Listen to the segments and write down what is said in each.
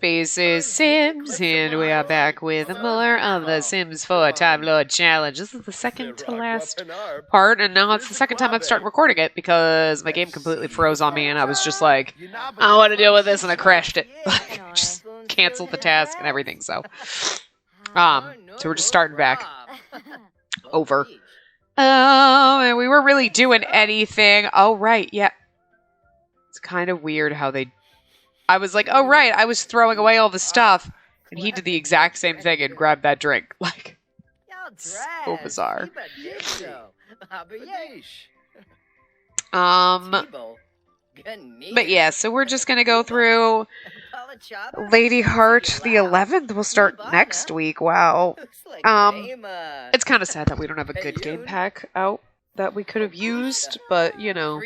spaces Sims, and we are back with more of the Sims 4 Time Lord Challenge. This is the second to last part, and now it's the second time I've started recording it because my game completely froze on me, and I was just like, I don't want to deal with this, and I crashed it. Just canceled the task and everything, so we're just starting back over. Oh, and we weren't really doing anything. Oh, right, yeah. It's kind of weird how I was like, oh, right, I was throwing away all the stuff, and he did the exact same thing and grabbed that drink. Like, so bizarre. But yeah, so we're just going to go through Lady Heart the 11th. We'll start next week. Wow. It's kind of sad that we don't have a good game pack out that we could have used, but, you know,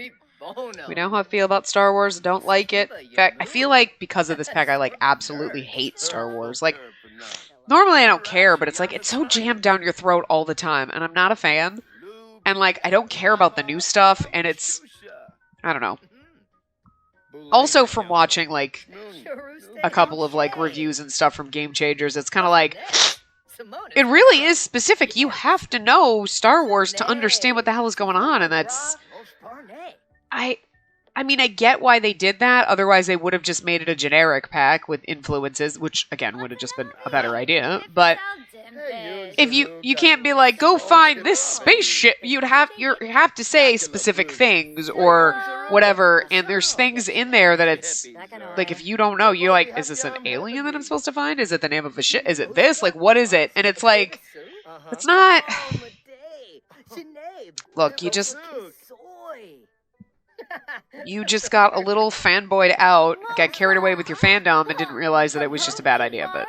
we know how I feel about Star Wars. Don't like it. In fact, I feel like because of this pack, I, like, absolutely hate Star Wars. Like, normally I don't care, but it's like, it's so jammed down your throat all the time, and I'm not a fan. And, like, I don't care about the new stuff, and it's, I don't know. Also, from watching, like, a couple of, like, reviews and stuff from Game Changers, it's kind of like, it really is specific. You have to know Star Wars to understand what the hell is going on, and that's... I mean, I get why they did that. Otherwise, they would have just made it a generic pack with influences, which, again, would have just been a better idea. But if you can't be like, go find this spaceship, you have to say specific things or whatever. And there's things in there that it's like, if you don't know, you're like, is this an alien that I'm supposed to find? Is it the name of a ship? Is it this? Like, what is it? And it's like, it's not. Look, you just got a little fanboyed out, got carried away with your fandom, and didn't realize that it was just a bad idea. But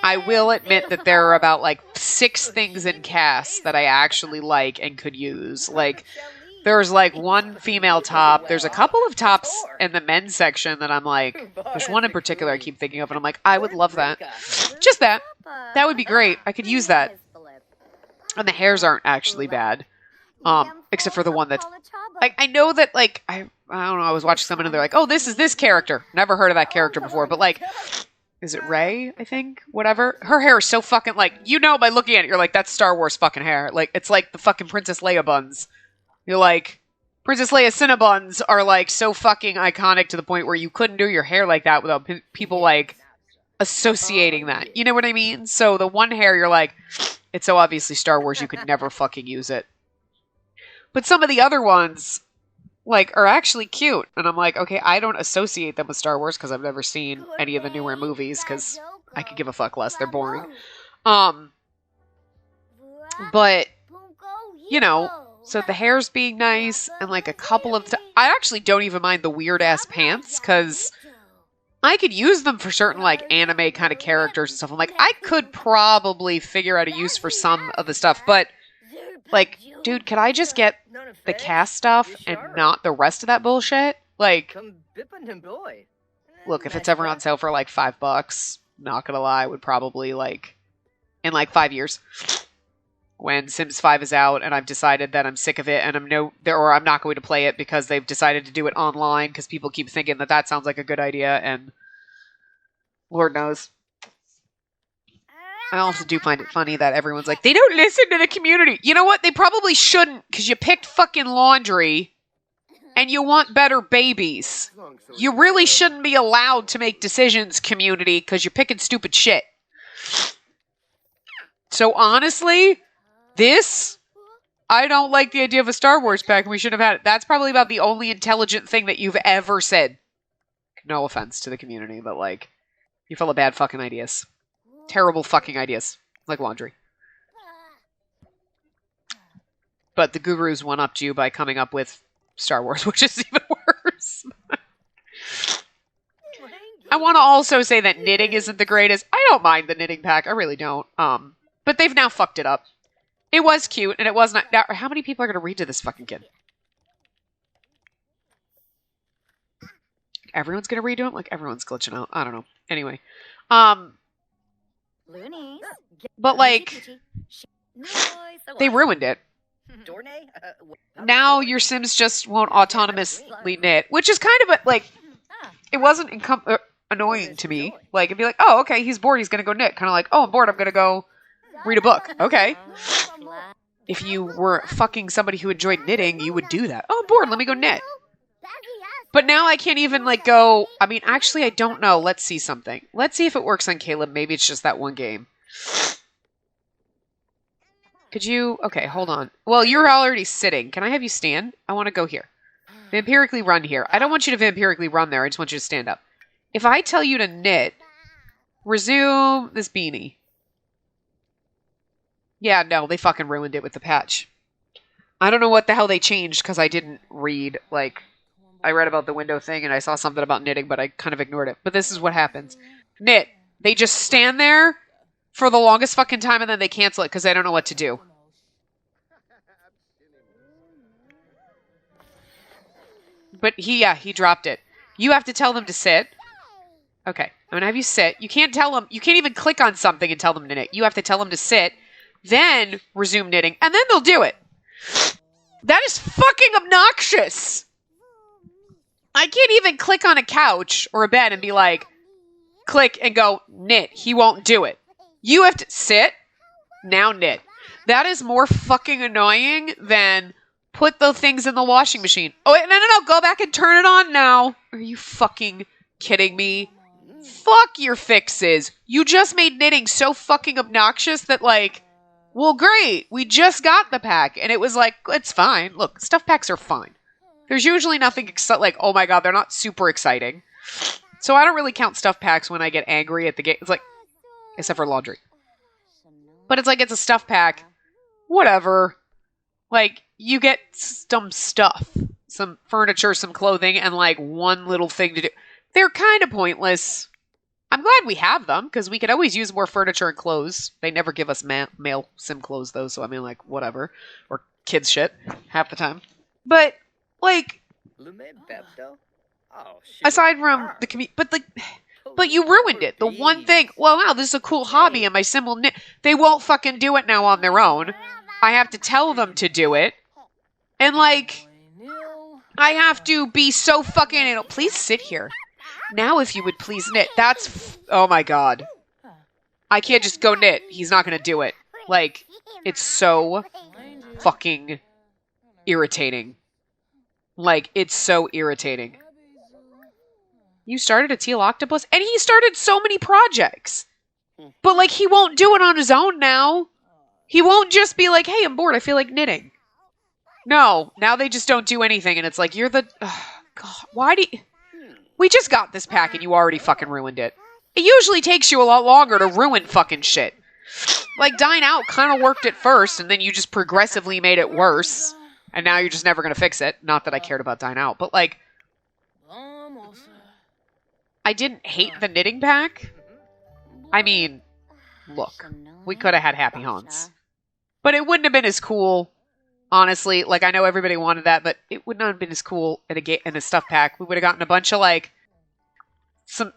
I will admit that there are about, like, 6 things in cast that I actually like and could use. Like, there's, like, one female top. There's a couple of tops in the men's section that I'm like, there's one in particular I keep thinking of, and I'm like, I would love that. Just that. That would be great. I could use that. And the hairs aren't actually bad. Except for the one that's, like, I know that, like, I don't know, I was watching someone and they're like, oh, this is this character. Never heard of that character before, but, like, is it Rey, I think? Whatever. Her hair is so fucking, like, you know by looking at it, you're like, that's Star Wars fucking hair. Like, it's like the fucking Princess Leia buns. You're like, Princess Leia Cinnabons are, like, so fucking iconic to the point where you couldn't do your hair like that without people, like, associating that. You know what I mean? So the one hair, you're like, it's so obviously Star Wars, you could never fucking use it. But some of the other ones, like, are actually cute. And I'm like, okay, I don't associate them with Star Wars because I've never seen any of the newer movies because I could give a fuck less. They're boring. But, you know, so the hair's being nice and, like, a couple of... I actually don't even mind the weird-ass pants because I could use them for certain, like, anime kind of characters and stuff. I'm like, I could probably figure out a use for some of the stuff, but... Like, dude, could I just get the cast stuff and not the rest of that bullshit? Like, look, if it's ever on sale for like $5, not gonna lie, I would probably, like, in like 5 years, when Sims 5 is out and I've decided that I'm sick of it and I'm not going to play it because they've decided to do it online because people keep thinking that that sounds like a good idea, and Lord knows. I also do find it funny that everyone's like, they don't listen to the community. You know what? They probably shouldn't, because you picked fucking laundry and you want better babies. You really shouldn't be allowed to make decisions, community, because you're picking stupid shit. So honestly, I don't like the idea of a Star Wars pack, and we should have had it. That's probably about the only intelligent thing that you've ever said. No offense to the community, but, like, you're full of bad fucking ideas. Terrible fucking ideas. Like laundry. But the gurus one-upped you by coming up with Star Wars, which is even worse. I want to also say that knitting isn't the greatest. I don't mind the knitting pack. I really don't. But they've now fucked it up. It was cute, and it was not... Now, how many people are going to read to this fucking kid? Everyone's going to read to him? Like, everyone's glitching out. I don't know. Anyway. But, like, they ruined it. Now your Sims just won't autonomously knit, which is kind of a, like, it wasn't annoying to me. Like, it'd be like, oh, okay, he's bored, he's gonna go knit. Kind of like, oh, I'm bored, I'm gonna go read a book. Okay. If you were fucking somebody who enjoyed knitting, you would do that. Oh, I'm bored, let me go knit. But now I can't even, like, go... I mean, actually, I don't know. Let's see something. Let's see if it works on Caleb. Maybe it's just that one game. Could you... Okay, hold on. Well, you're already sitting. Can I have you stand? I want to go here. Vampirically run here. I don't want you to vampirically run there. I just want you to stand up. If I tell you to knit, resume this beanie. Yeah, no, they fucking ruined it with the patch. I don't know what the hell they changed because I didn't read, like... I read about the window thing and I saw something about knitting, but I kind of ignored it. But this is what happens. Knit. They just stand there for the longest fucking time and then they cancel it because they don't know what to do. But he dropped it. You have to tell them to sit. Okay, I'm going to have you sit. You can't tell them, you can't even click on something and tell them to knit. You have to tell them to sit, then resume knitting, and then they'll do it. That is fucking obnoxious. I can't even click on a couch or a bed and be like, click and go knit. He won't do it. You have to sit, now knit. That is more fucking annoying than put the things in the washing machine. Oh, wait, no, go back and turn it on now. Are you fucking kidding me? Fuck your fixes. You just made knitting so fucking obnoxious that, like, well, great. We just got the pack. And it was like, it's fine. Look, stuff packs are fine. There's usually nothing like, oh my god, they're not super exciting. So I don't really count stuff packs when I get angry at the game. It's like, except for laundry. But it's like, it's a stuff pack. Whatever. Like, you get some stuff. Some furniture, some clothing, and like one little thing to do. They're kind of pointless. I'm glad we have them, because we could always use more furniture and clothes. They never give us male sim clothes, though, so I mean, like, whatever. Or kids shit, half the time. But... like, aside from the community, but you ruined it. The one thing, well, wow, this is a cool hobby and my sim will knit. They won't fucking do it now on their own. I have to tell them to do it. And like, I have to be so fucking, please sit here. Now if you would please knit. That's, oh my god. I can't just go knit. He's not gonna do it. Like, it's so fucking irritating. Like, it's so irritating. You started a teal octopus? And he started so many projects. But, like, he won't do it on his own now. He won't just be like, hey, I'm bored, I feel like knitting. No, now they just don't do anything, and it's like, you're the... God, why do you... We just got this pack, and you already fucking ruined it. It usually takes you a lot longer to ruin fucking shit. Like, Dine Out kind of worked at first, and then you just progressively made it worse. And now you're just never going to fix it. Not that I cared about Dine Out, but like... I didn't hate the knitting pack. I mean, look, we could have had Happy Haunts. But it wouldn't have been as cool, honestly. Like, I know everybody wanted that, but it would not have been as cool in a stuff pack. We would have gotten a bunch of, like, some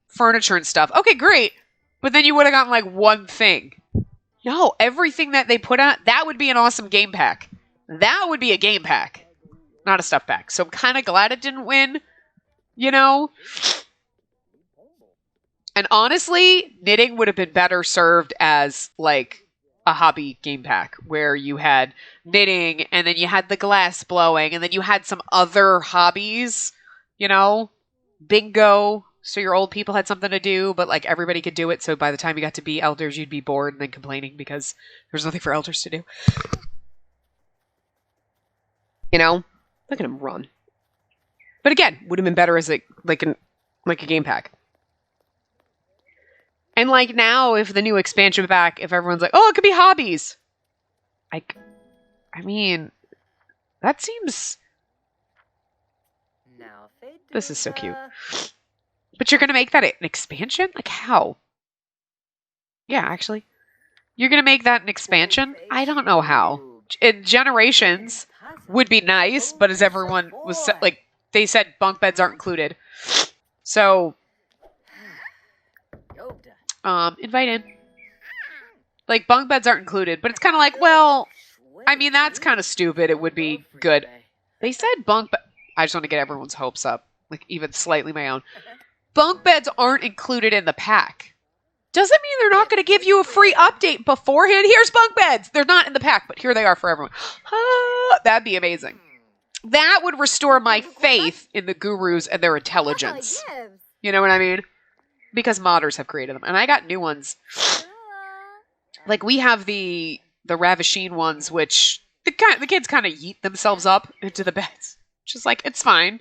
furniture and stuff. Okay, great. But then you would have gotten, like, one thing. No, everything that they put out, that would be an awesome game pack. That would be a game pack, not a stuff pack. So I'm kind of glad it didn't win, you know? And honestly, knitting would have been better served as, like, a hobby game pack, where you had knitting, and then you had the glass blowing, and then you had some other hobbies, you know? Bingo, so your old people had something to do, but, like, everybody could do it, so by the time you got to be elders, you'd be bored and then complaining because there's nothing for elders to do. You know? Look at him run. But again, would have been better as a game pack. And like now, if the new expansion pack, if everyone's like, oh, it could be hobbies. I mean, that seems... This is so cute. But you're going to make that an expansion? Like how? Yeah, actually. You're going to make that an expansion? I don't know how. In Generations... would be nice, but as everyone was like, they said bunk beds aren't included. So, invite in. Like, bunk beds aren't included, but it's kind of like, well, I mean, that's kind of stupid. It would be good. They said bunk bed. I just want to get everyone's hopes up. like even slightly my own. Bunk beds aren't included in the pack. Doesn't mean they're not going to give you a free update beforehand. Here's bunk beds. They're not in the pack, but here they are for everyone. That'd be amazing. That would restore my faith in the gurus and their intelligence. You know what I mean? Because modders have created them. And I got new ones. Like, we have the Ravisheen ones, which the kids kind of yeet themselves up into the beds. Just like, it's fine.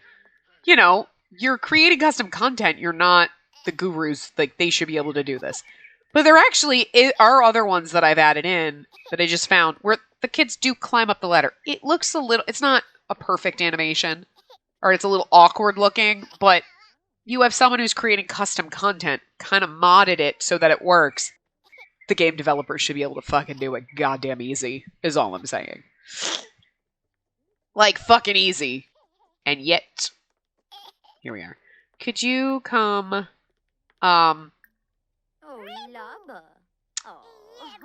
You know, you're creating custom content. You're not the gurus. Like, they should be able to do this. But there actually are other ones that I've added in that I just found where the kids do climb up the ladder. It looks a little... It's not a perfect animation, or it's a little awkward looking, but you have someone who's creating custom content, kind of modded it so that it works. The game developers should be able to fucking do it goddamn easy, is all I'm saying. Like, fucking easy. And yet, here we are. Could you come,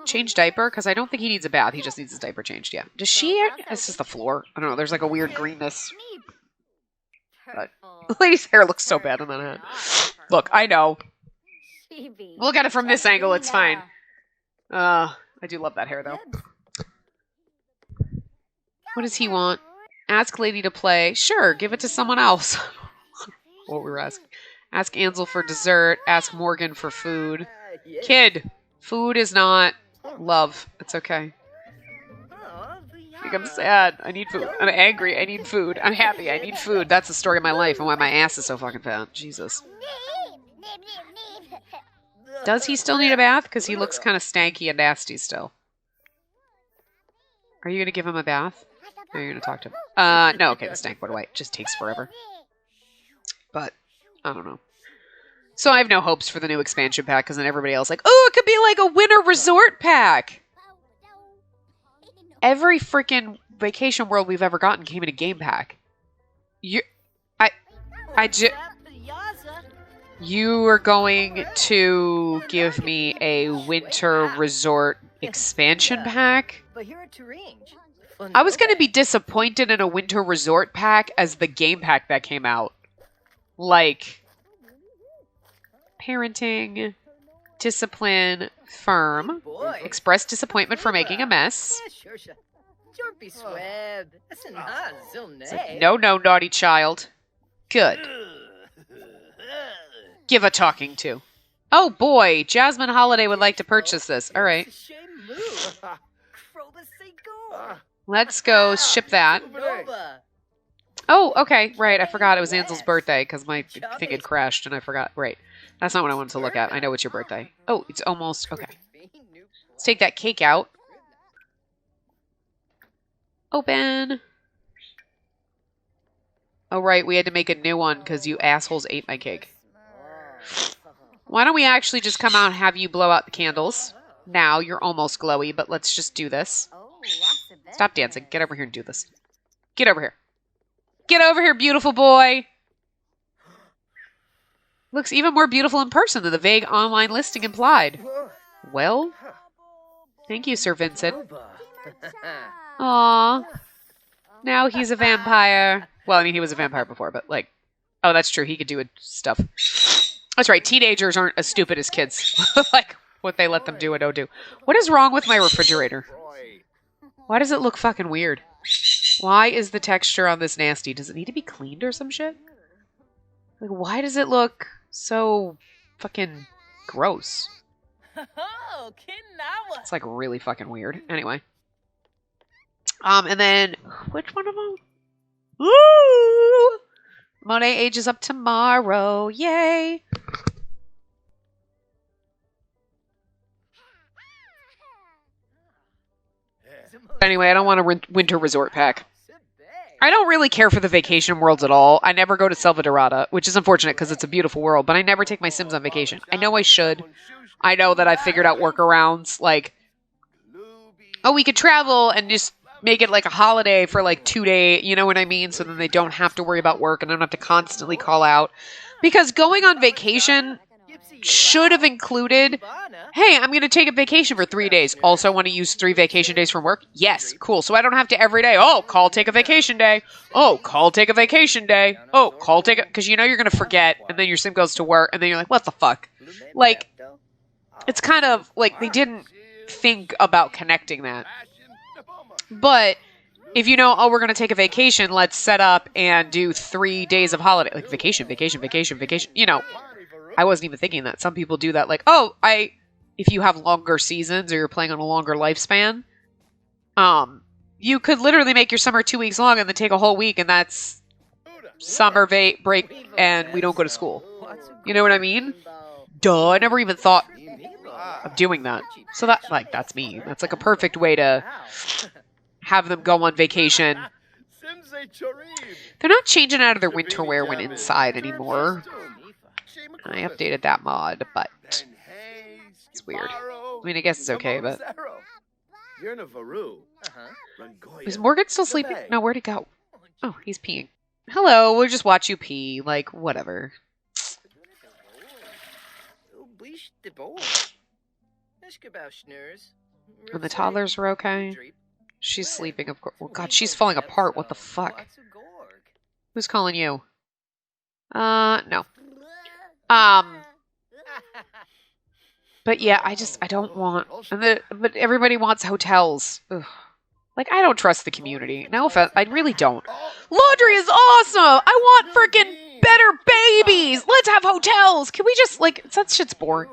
change diaper? Because I don't think he needs a bath. He just needs his diaper changed, yeah. Does she? It's just the floor. I don't know. There's like a weird greenness. But the lady's hair looks so bad on that head. Look, I know. Look at it from this angle. It's fine. I do love that hair, though. What does he want? Ask lady to play. Sure, give it to someone else. What we were asking. Ask Ansel for dessert. Ask Morgan for food. Kid, food is not love. It's okay. Like, I'm sad. I need food. I'm angry. I need food. I'm happy. I need food. That's the story of my life and why my ass is so fucking fat. Jesus. Does he still need a bath? Because he looks kind of stanky and nasty still. Are you going to give him a bath? Or are you going to talk to him? No, okay, the stank went away. It just takes forever. But, I don't know. So I have no hopes for the new expansion pack because then everybody else like, oh, it could be like a winter resort pack. Every freaking vacation world we've ever gotten came in a game pack. You are going to give me a winter resort expansion pack? I was going to be disappointed in a winter resort pack as the game pack that came out. Like, parenting, discipline, firm, express disappointment for making a mess. It's like, no, naughty child. Good. Give a talking to. Oh boy, Jasmine Holiday would like to purchase this. All right. Let's go ship that. Oh, okay, right. I forgot it was Ansel's birthday because my thing had crashed and I forgot. Right. That's not what I wanted to look at. I know it's your birthday. Oh, it's almost... Okay. Let's take that cake out. Open. Oh, right. We had to make a new one because you assholes ate my cake. Why don't we actually just come out and have you blow out the candles? Now, you're almost glowy, but let's just do this. Stop dancing. Get over here and do this. Get over here. Get over here, beautiful boy. Looks even more beautiful in person than the vague online listing implied. Well, thank you, Sir Vincent. Aww. Now he's a vampire. Well, I mean, he was a vampire before, but like... Oh, that's true. He could do stuff. That's right. Teenagers aren't as stupid as kids. Like, what they let them do and don't do. What is wrong with my refrigerator? Why does it look fucking weird? Why is the texture on this nasty? Does it need to be cleaned or some shit? Like, why does it look so fucking gross? It's like really fucking weird. Anyway. And then, which one of them? Woo! Monet ages up tomorrow. Yay! Anyway, I don't want a winter resort pack. I don't really care for the vacation worlds at all. I never go to Selva Dorada, which is unfortunate because it's a beautiful world, but I never take my Sims on vacation. I know I should. I know that I've figured out workarounds, like, oh, we could travel and just make it like a holiday for like 2 days, you know what I mean? So then they don't have to worry about work and I don't have to constantly call out. Because going on vacation should have included, hey, I'm going to take a vacation for 3 days. Also, I want to use 3 vacation days from work. Yes, cool. So I don't have to every day, oh, call, take a vacation day. Oh, call, take a vacation day. Oh, call, take a... Because you know you're going to forget, and then your sim goes to work, and then you're like, what the fuck? Like, it's kind of like they didn't think about connecting that. But if you know, oh, we're going to take a vacation, let's set up and do 3 days of holiday. Like, vacation. You know, I wasn't even thinking that. Some people do that. Like, oh, if you have longer seasons or you're playing on a longer lifespan, you could literally make your summer 2 weeks long and then take a whole week, and that's summer break, and we don't go to school. You know what I mean? Duh, I never even thought of doing that. So that's me. That's like a perfect way to have them go on vacation. They're not changing out of their winter wear when inside anymore. I updated that mod, but it's weird. I mean, I guess it's okay, but... Is Morgan still sleeping? No, where'd he go? Oh, he's peeing. Hello, we'll just watch you pee. Like, whatever. And the toddlers are okay? She's sleeping, of course. Oh, God, she's falling apart. What the fuck? Who's calling you? No. But yeah, I don't want... But everybody wants hotels. Ugh. Like, I don't trust the community. No offense, I really don't. Laundry is awesome! I want freaking better babies! Let's have hotels! Can we just, like... That shit's boring.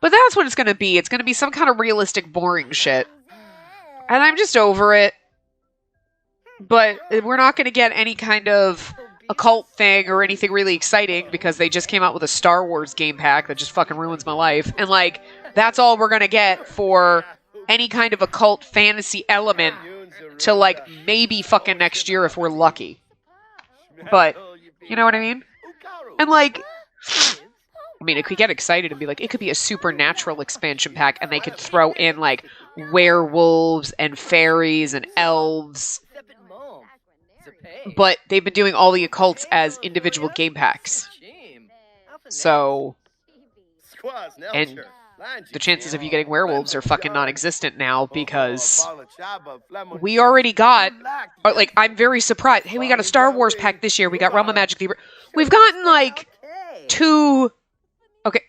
But that's what it's gonna be. It's gonna be some kind of realistic, boring shit. And I'm just over it. But we're not gonna get any kind of occult thing or anything really exciting because they just came out with a Star Wars game pack that just fucking ruins my life. And, like, that's all we're gonna get for any kind of occult fantasy element till, like, maybe fucking next year if we're lucky. But, you know what I mean? And, like... I mean, it could get excited and be like, it could be a supernatural expansion pack, and they could throw in, like, werewolves and fairies and elves. But they've been doing all the occults as individual game packs. So, and the chances of you getting werewolves are fucking non-existent now because we already got, like, I'm very surprised. Hey, we got a Star Wars pack this year. We got Realm of Magic. We've gotten, like, 2... Okay,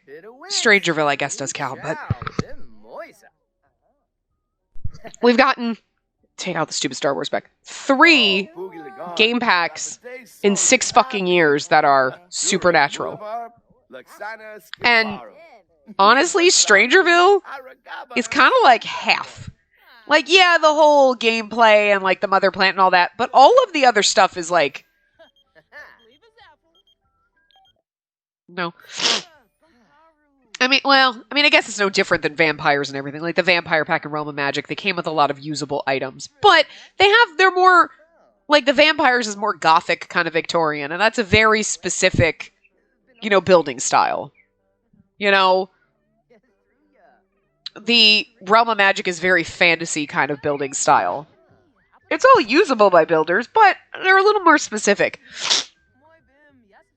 Strangerville, I guess, does count, but... We've gotten... Take out the stupid Star Wars pack. 3 game packs in 6 fucking years that are supernatural. And honestly, Strangerville is kind of like half. Like, yeah, the whole gameplay and, like, the mother plant and all that, but all of the other stuff is, like... No. I mean, I guess it's no different than vampires and everything. Like, the vampire pack and Realm of Magic, they came with a lot of usable items. But they're more, like, the vampires is more gothic kind of Victorian, and that's a very specific, you know, building style. You know? The Realm of Magic is very fantasy kind of building style. It's all usable by builders, but they're a little more specific.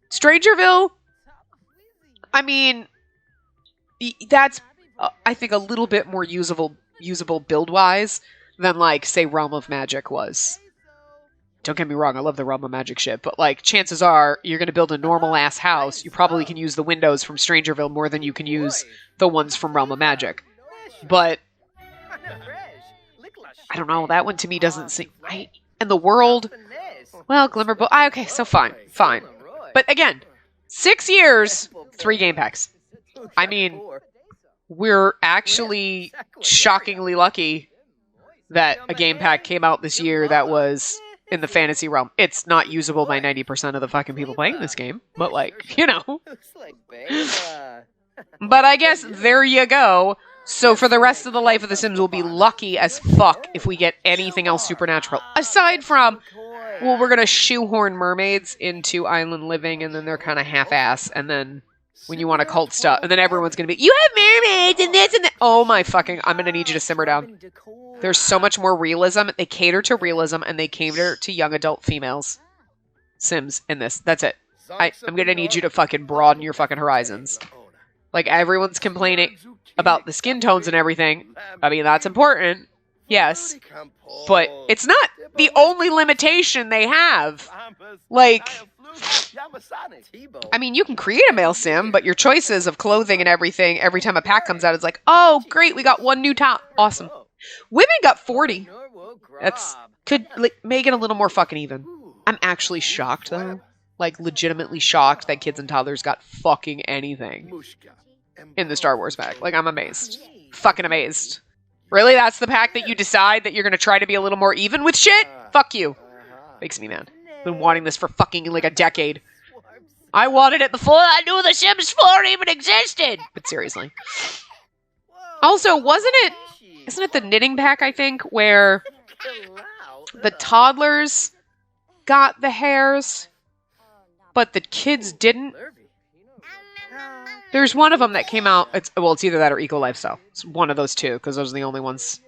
Strangerville, I mean... That's, I think, a little bit more usable build-wise than, like, say, Realm of Magic was. Don't get me wrong, I love the Realm of Magic shit, but, like, chances are, you're gonna build a normal-ass house, you probably can use the windows from Strangerville more than you can use the ones from Realm of Magic. But, I don't know, that one to me doesn't seem... And the world... Well, Glimmerbow... Okay, so fine. But, again, 6 years, 3 game packs. I mean, we're actually shockingly lucky that a game pack came out this year that was in the fantasy realm. It's not usable by 90% of the fucking people playing this game, but, like, you know. But I guess there you go. So for the rest of the life of The Sims, we'll be lucky as fuck if we get anything else supernatural. Aside from, well, we're going to shoehorn mermaids into island living, and then they're kind of half-ass, and then... When you want occult stuff, and then everyone's gonna be, you have mermaids and this and that. Oh my fucking, I'm gonna need you to simmer down. There's so much more realism. They cater to realism, and they cater to young adult females. Sims in this. That's it. I'm gonna need you to fucking broaden your fucking horizons. Like, everyone's complaining about the skin tones and everything. I mean, that's important. Yes. But it's not the only limitation they have. Like, I mean, you can create a male sim, but your choices of clothing and everything, every time a pack comes out, it's like, oh, great, we got one new top. Awesome. Women got 40. That's, could make it a little more fucking even. I'm actually shocked, though. Like, legitimately shocked that kids and toddlers got fucking anything in the Star Wars pack. Like, I'm amazed. Fucking amazed. Really? That's the pack that you decide that you're going to try to be a little more even with shit? Fuck you. Makes me mad. Been wanting this for fucking like a decade. I wanted it before I knew The Sims 4 even existed. But seriously. Also, isn't it the knitting pack, I think, where the toddlers got the hairs, but the kids didn't? There's one of them that came out. It's either that or Eco Lifestyle. It's one of those two, because those are the only ones.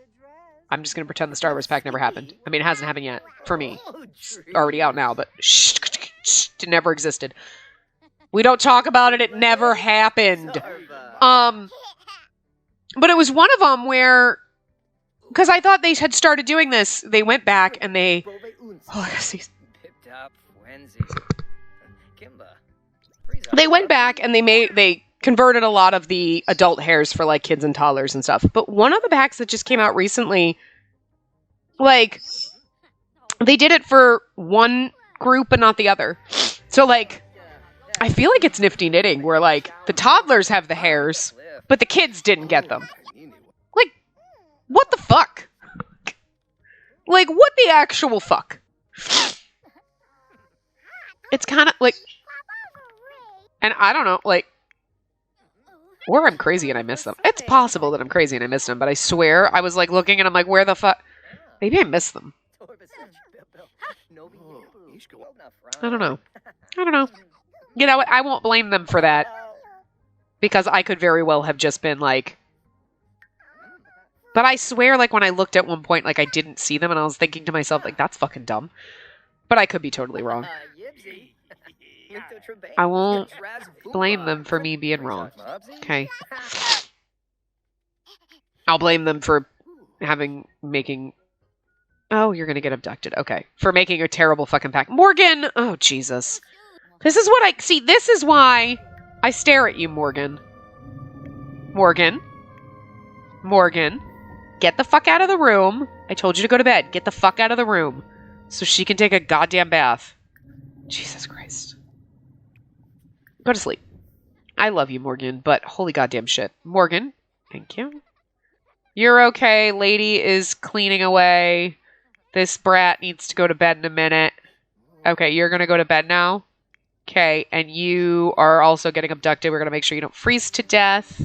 I'm just going to pretend the Star Wars pack never happened. I mean, it hasn't happened yet. For me. It's already out now, but it never existed. We don't talk about it. It never happened. But it was one of them where, because I thought they had started doing this, they went back and they... Oh, I see. They went back and they converted a lot of the adult hairs for like kids and toddlers and stuff. But one of the packs that just came out recently, like, they did it for one group but not the other. So like, I feel like it's nifty knitting where like the toddlers have the hairs, but the kids didn't get them. Like, what the fuck? Like, what the actual fuck? It's kind of like, and I don't know, like, or I'm crazy and I miss them. It's possible that I'm crazy and I miss them, but I swear I was like looking and I'm like, where the fuck? Maybe I missed them. I don't know. You know what? I won't blame them for that. Because I could very well have just been like... But I swear, like, when I looked at one point, like, I didn't see them and I was thinking to myself, like, that's fucking dumb. But I could be totally wrong. I won't blame them for me being wrong. Okay. I'll blame them for making... Oh, you're gonna get abducted. Okay. For making a terrible fucking pack. Morgan! Oh, Jesus. This is what I... See, this is why I stare at you, Morgan. Morgan. Get the fuck out of the room. I told you to go to bed. Get the fuck out of the room. So she can take a goddamn bath. Jesus Christ. Go to sleep. I love you, Morgan, but holy goddamn shit. Morgan, thank you. You're okay. Lady is cleaning away. This brat needs to go to bed in a minute. Okay, you're gonna go to bed now. Okay, and you are also getting abducted. We're gonna make sure you don't freeze to death.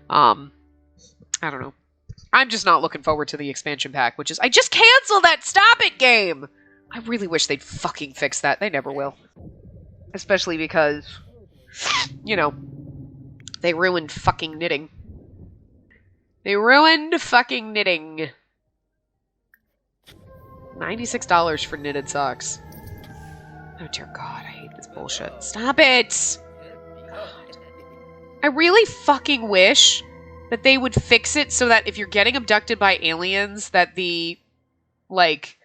I don't know. I'm just not looking forward to the expansion pack, which is... I just canceled that Stop It game! I really wish they'd fucking fix that. They never will. Especially because... You know, they ruined fucking knitting. They ruined fucking knitting. $96 for knitted socks. Oh dear God, I hate this bullshit. Stop it! God. I really fucking wish that they would fix it so that if you're getting abducted by aliens, that the, like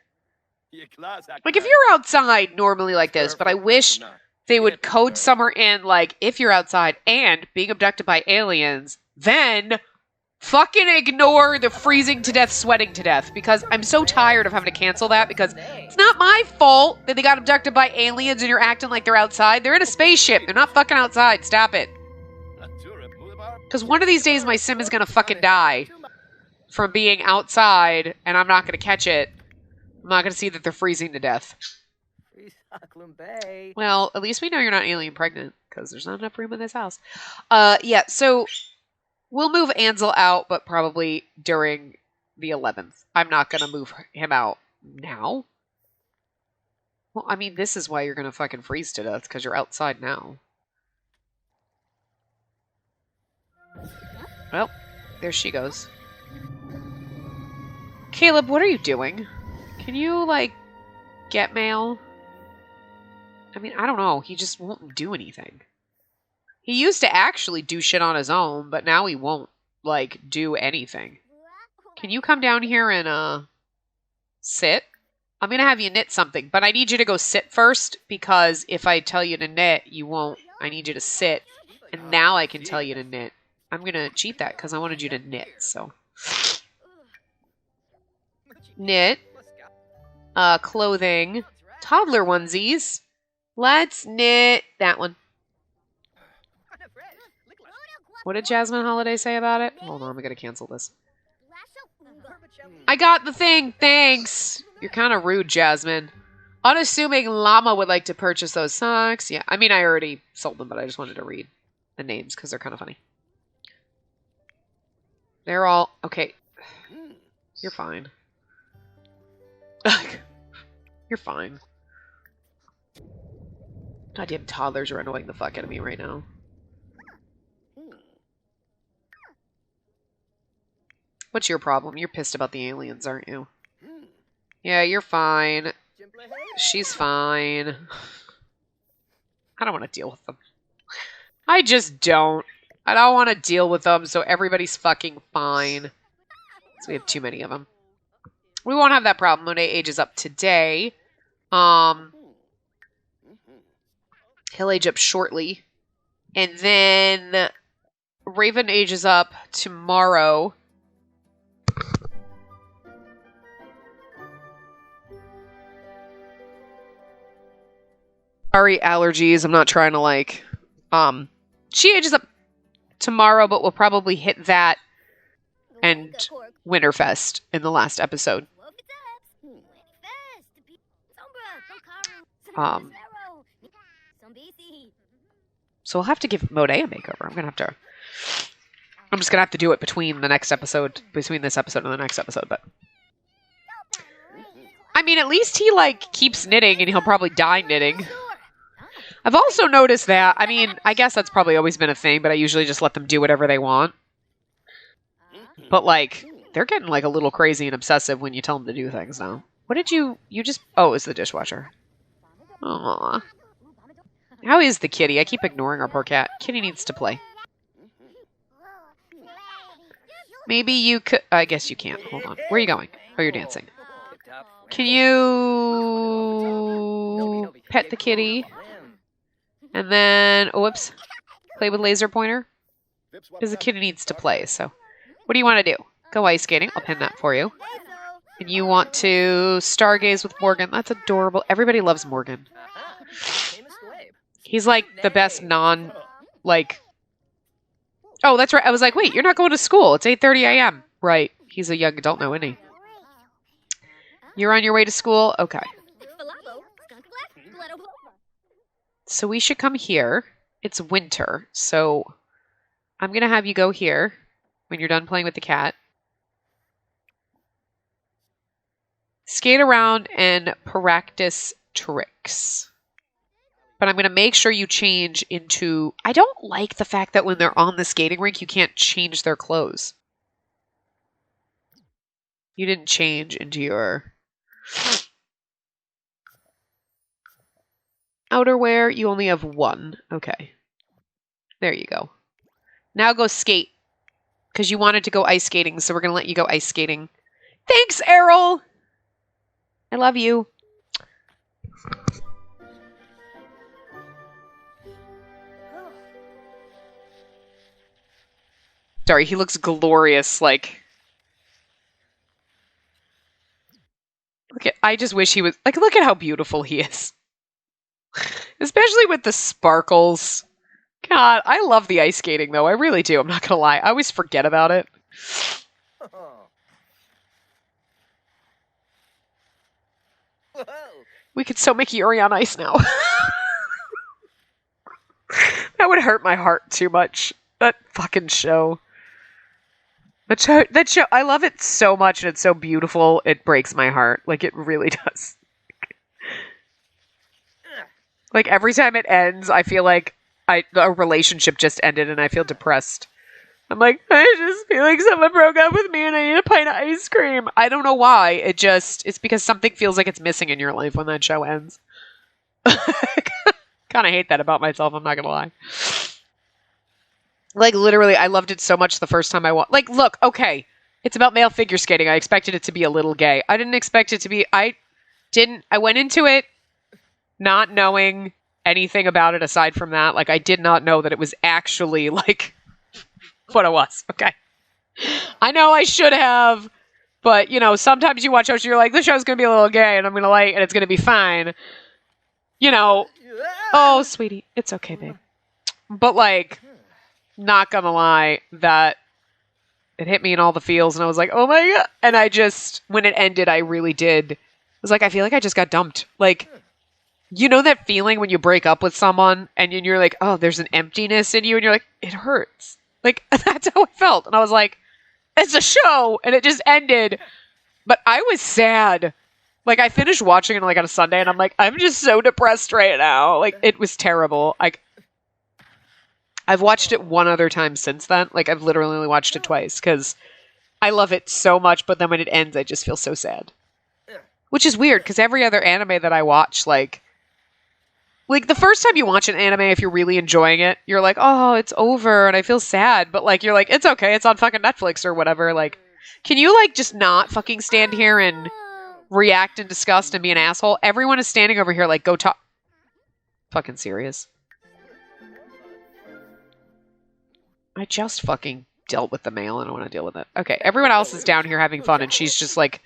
if you're outside normally like this, but I wish they would code somewhere in, like, if you're outside and being abducted by aliens, then fucking ignore the freezing to death, sweating to death, because I'm so tired of having to cancel that, because it's not my fault that they got abducted by aliens and you're acting like they're outside. They're in a spaceship. They're not fucking outside. Stop it. Because one of these days my sim is going to fucking die from being outside, and I'm not going to catch it. I'm not going to see that they're freezing to death. Well, at least we know you're not alien pregnant, because there's not enough room in this house. Yeah, so we'll move Ansel out, but probably during the 11th. I'm not going to move him out now. Well, I mean, this is why you're going to fucking freeze to death, because you're outside now. Well, there she goes. Caleb, what are you doing? Can you, like, get mail? I mean, I don't know. He just won't do anything. He used to actually do shit on his own, but now he won't, like, do anything. Can you come down here and, sit? I'm gonna have you knit something, but I need you to go sit first, because if I tell you to knit, you won't. I need you to sit, and now I can tell you to knit. I'm gonna cheat that, because I wanted you to knit, so. Knit. Clothing. Toddler onesies. Let's knit that one. What did Jasmine Holiday say about it? Hold on, I'm gonna cancel this. I got the thing, thanks! You're kind of rude, Jasmine. Unassuming llama would like to purchase those socks. Yeah, I mean, I already sold them, but I just wanted to read the names because they're kind of funny. They're all... Okay. You're fine. You're fine. Goddamn toddlers are annoying the fuck out of me right now. What's your problem? You're pissed about the aliens, aren't you? Yeah, you're fine. She's fine. I don't want to deal with them. I just don't. I don't want to deal with them, so everybody's fucking fine. So we have too many of them. We won't have that problem when he ages up today. He'll age up shortly. And then Raven ages up tomorrow. Sorry, allergies. I'm not trying to like... She ages up tomorrow, but we'll probably hit that and Winterfest in the last episode. So we'll have to give Monet a makeover. I'm just gonna have to do it between the next episode, between this episode and the next episode, but... I mean, at least he, like, keeps knitting, and he'll probably die knitting. I've also noticed that, I mean, I guess that's probably always been a thing, but I usually just let them do whatever they want. But, like, they're getting, like, a little crazy and obsessive when you tell them to do things now. What did you just... Oh, it's the dishwasher. Aww. How is the kitty? I keep ignoring our poor cat. Kitty needs to play. Maybe you could... I guess you can't. Hold on. Where are you going? Oh, you're dancing. Can you pet the kitty? And then, oh, whoops, play with laser pointer? Because the kitty needs to play, so. What do you want to do? Go ice skating. I'll pin that for you. And you want to stargaze with Morgan. That's adorable. Everybody loves Morgan. He's like the best like... Oh, that's right. I was like, wait, you're not going to school. It's 8:30 a.m. Right. He's a young adult now, isn't he? You're on your way to school? Okay. So we should come here. It's winter, so I'm going to have you go here when you're done playing with the cat. Skate around and practice tricks. But I'm going to make sure you change into... I don't like the fact that when they're on the skating rink, you can't change their clothes. You didn't change into your... outerwear, you only have one. Okay. There you go. Now go skate. Because you wanted to go ice skating, so we're going to let you go ice skating. Thanks, Errol! I love you. Sorry, he looks glorious, like... I just wish he was... Like, look at how beautiful he is. Especially with the sparkles. God, I love the ice skating, though. I really do. I'm not gonna lie. I always forget about it. We could so make Yuri on Ice now. That would hurt my heart too much. That fucking show. That show, I love it so much, and it's so beautiful, it breaks my heart. Like, it really does. Like, every time it ends, I feel like a relationship just ended, and I feel depressed. I'm like, I just feel like someone broke up with me, and I need a pint of ice cream. I don't know why. It's because something feels like it's missing in your life when that show ends. Kind of hate that about myself, I'm not gonna lie. Like, literally, I loved it so much the first time I watched. Like, look, okay, it's about male figure skating. I expected it to be a little gay. I didn't expect it to be. I went into it not knowing anything about it aside from that. Like, I did not know that it was actually, like, what it was. Okay. I know I should have, but, you know, sometimes you watch shows, you're like, this show's going to be a little gay, and I'm going to like, and it's going to be fine. You know, oh, sweetie, it's okay, babe. But, like, not gonna lie, that it hit me in all the feels, and I was like, oh my god. And I just, when it ended, I really did. I was like, I feel like I just got dumped. Like, you know that feeling when you break up with someone, and you're like, oh, there's an emptiness in you, and you're like, it hurts. Like, that's how I felt. And I was like, it's a show, and it just ended. But I was sad. Like, I finished watching it, like, on a Sunday, and I'm like, I'm just so depressed right now. Like, it was terrible. I've watched it one other time since then. Like, I've literally only watched it twice because I love it so much, but then when it ends, I just feel so sad. Which is weird because every other anime that I watch, like the first time you watch an anime, if you're really enjoying it, you're like, oh, it's over and I feel sad. But, like, you're like, it's okay. It's on fucking Netflix or whatever. Like, can you, like, just not fucking stand here and react and disgust and be an asshole? Everyone is standing over here like, go talk. Fucking serious. I just fucking dealt with the mail. I don't want to deal with it. Okay, everyone else is down here having fun, and she's just like...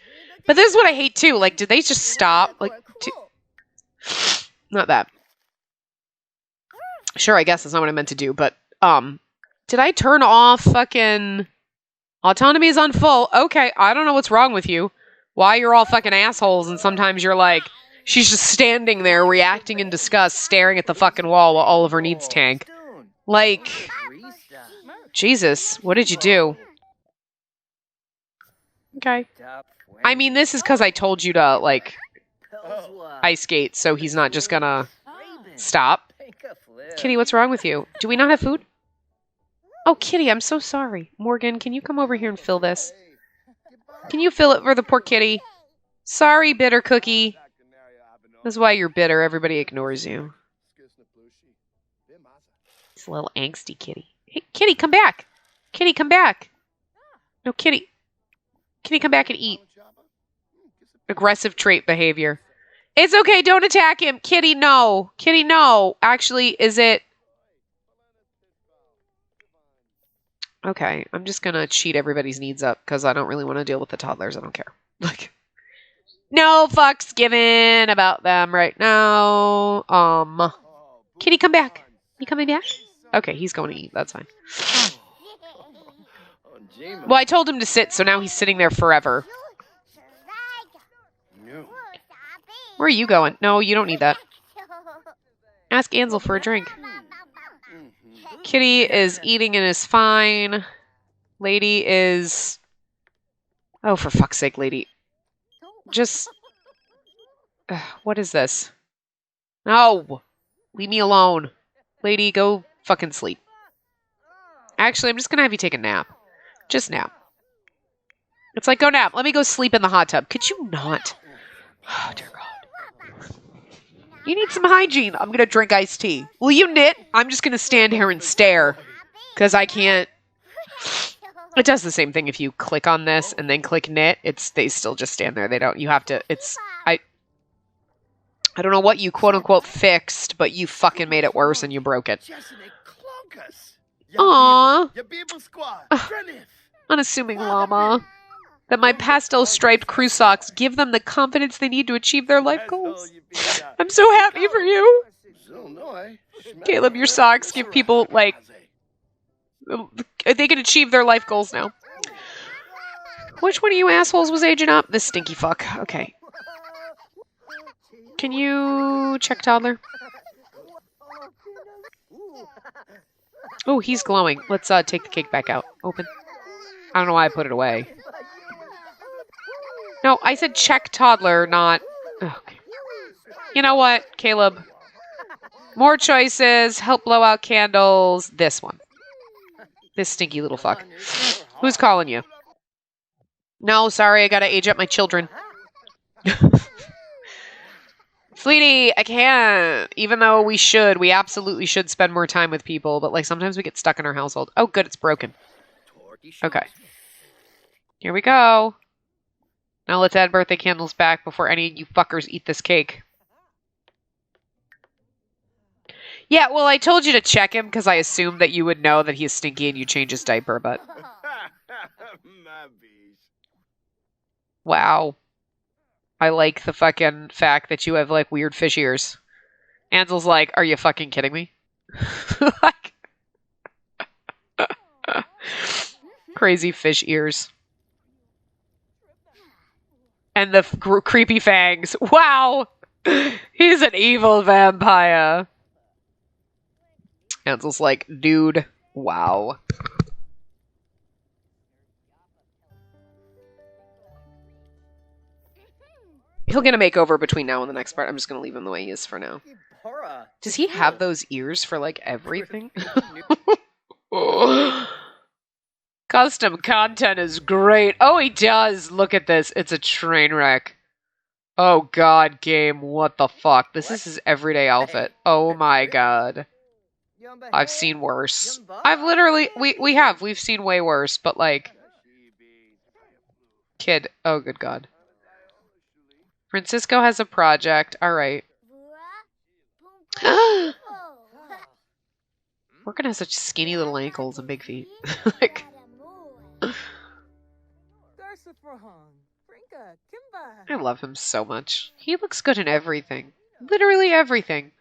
But this is what I hate, too. Like, did they just stop? Like, not that. Sure, I guess that's not what I meant to do, but, did I turn off fucking... Autonomy is on full. Okay, I don't know what's wrong with you. Why you're all fucking assholes, and sometimes you're like... She's just standing there, reacting in disgust, staring at the fucking wall while Oliver needs tank. Like... Jesus, what did you do? Okay. I mean, this is because I told you to, like, ice skate, so he's not just gonna stop. Kitty, what's wrong with you? Do we not have food? Oh, Kitty, I'm so sorry. Morgan, can you come over here and fill this? Can you fill it for the poor kitty? Sorry, bitter cookie. This is why you're bitter. Everybody ignores you. It's a little angsty kitty. Hey, Kitty, come back. Kitty, come back. No, Kitty. Kitty, come back and eat. Aggressive trait behavior. It's okay. Don't attack him. Kitty, no. Kitty, no. Actually, is it... Okay, I'm just going to cheat everybody's needs up because I don't really want to deal with the toddlers. I don't care. Like, no fucks given about them right now. Kitty, come back. You coming back? Okay, he's going to eat. That's fine. Well, I told him to sit, so now he's sitting there forever. Where are you going? No, you don't need that. Ask Ansel for a drink. Kitty is eating and is fine. Lady is... Oh, for fuck's sake, lady. Just... what is this? No! Leave me alone. Lady, go fucking sleep. Actually, I'm just gonna have you take a nap. Just nap. It's like, go nap. Let me go sleep in the hot tub. Could you not? Oh, dear God. You need some hygiene. I'm gonna drink iced tea. Will you knit? I'm just gonna stand here and stare. Because I can't... It does the same thing if you click on this and then click knit. They still just stand there. They don't... You have to... I don't know what you quote-unquote fixed, but you fucking made it worse and you broke it. Aww. Unassuming llama. That my pastel-striped crew socks give them the confidence they need to achieve their life goals. I'm so happy for you. Caleb, your socks give people, like... They can achieve their life goals now. Which one of you assholes was aging up? This stinky fuck. Okay. Can you check toddler? Oh, he's glowing. Let's take the cake back out. Open. I don't know why I put it away. No, I said check toddler, not... Okay. You know what, Caleb? More choices. Help blow out candles. This one. This stinky little fuck. Who's calling you? No, sorry, I gotta age up my children. Sweetie, I can't. Even though we absolutely should spend more time with people, but like sometimes we get stuck in our household. Oh, good, it's broken. Okay. Here we go. Now let's add birthday candles back before any of you fuckers eat this cake. Yeah, well, I told you to check him because I assumed that you would know that he's stinky and you change his diaper, but... Wow. I like the fucking fact that you have, like, weird fish ears. Ansel's like, are you fucking kidding me? Like... Crazy fish ears. And the creepy fangs. Wow! He's an evil vampire. Ansel's like, dude, wow. He'll get a makeover between now and the next part. I'm just going to leave him the way he is for now. Does he have those ears for, like, everything? Custom content is great. Oh, he does. Look at this. It's a train wreck. Oh, God, game. What the fuck? This is his everyday outfit. Oh, my God. I've seen worse. I've literally... We've seen way worse, but, like... Kid. Oh, good God. Francisco has a project. Alright. Morgan has such skinny little ankles and big feet. Like... I love him so much. He looks good in everything. Literally everything.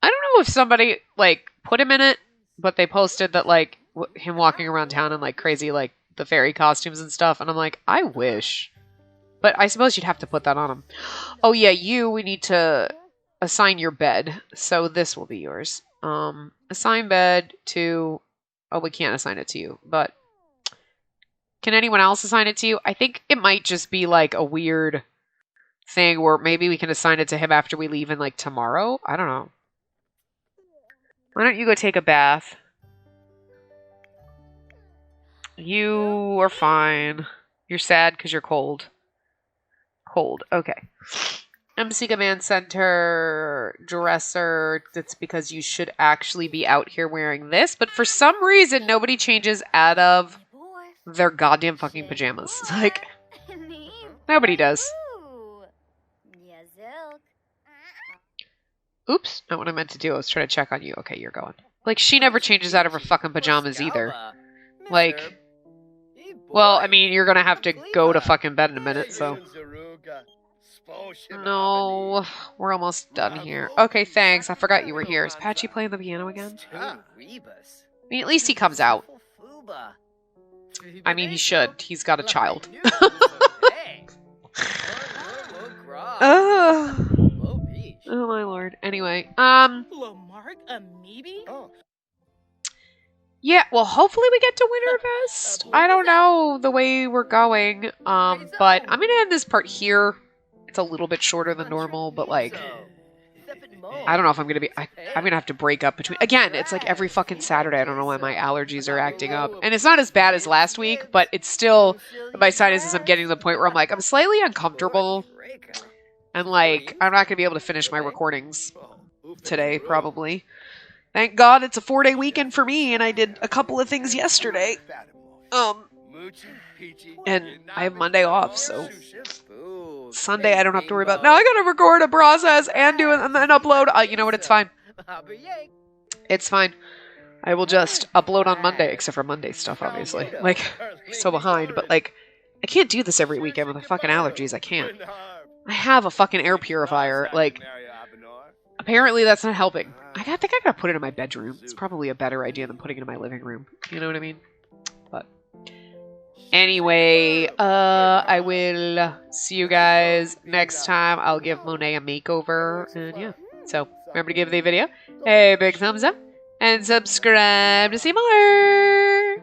I don't know if somebody, like, put him in it, but they posted that, like, him walking around town in, like, crazy, like, the fairy costumes and stuff, and I'm like, I wish. But I suppose you'd have to put that on him. Oh, yeah, we need to assign your bed, so this will be yours. Assign bed to... Oh, we can't assign it to you, but... Can anyone else assign it to you? I think it might just be, like, a weird thing where maybe we can assign it to him after we leave in, like, tomorrow? I don't know. Why don't you go take a bath? You are fine. You're sad because you're cold. Cold. Okay. MC Command Center dresser. That's because you should actually be out here wearing this. But for some reason, nobody changes out of their goddamn fucking pajamas. Like, nobody does. Oops, not what I meant to do. I was trying to check on you. Okay, you're going. Like, she never changes out of her fucking pajamas either. Like, well, I mean, you're gonna have to go to fucking bed in a minute, so. No, we're almost done here. Okay, thanks. I forgot you were here. Is Patchy playing the piano again? I mean, at least he comes out. I mean, he should. He's got a child. Oh my lord. Anyway, yeah, well, hopefully we get to Winterfest. I don't know the way we're going, but I'm gonna end this part here. It's a little bit shorter than normal, but like, I don't know if I'm gonna be, I'm gonna have to break up between, again, it's like every fucking Saturday. I don't know why my allergies are acting up, and it's not as bad as last week, but it's still, my sinuses, I'm getting to the point where I'm like, I'm slightly uncomfortable. And, like, I'm not going to be able to finish my recordings today, probably. Thank God it's a 4-day weekend for me, and I did a couple of things yesterday. And I have Monday off, so Sunday I don't have to worry about. Now I got to record a process and do it and then upload. You know what? It's fine. It's fine. I will just upload on Monday, except for Monday stuff, obviously. Like, I'm so behind, but, like, I can't do this every weekend with my fucking allergies. I can't. I have a fucking air purifier. Like, apparently that's not helping. I think I gotta put it in my bedroom. It's probably a better idea than putting it in my living room. You know what I mean? But anyway, I will see you guys next time. I'll give Monet a makeover. And yeah, so remember to give the video a big thumbs up and subscribe to see more.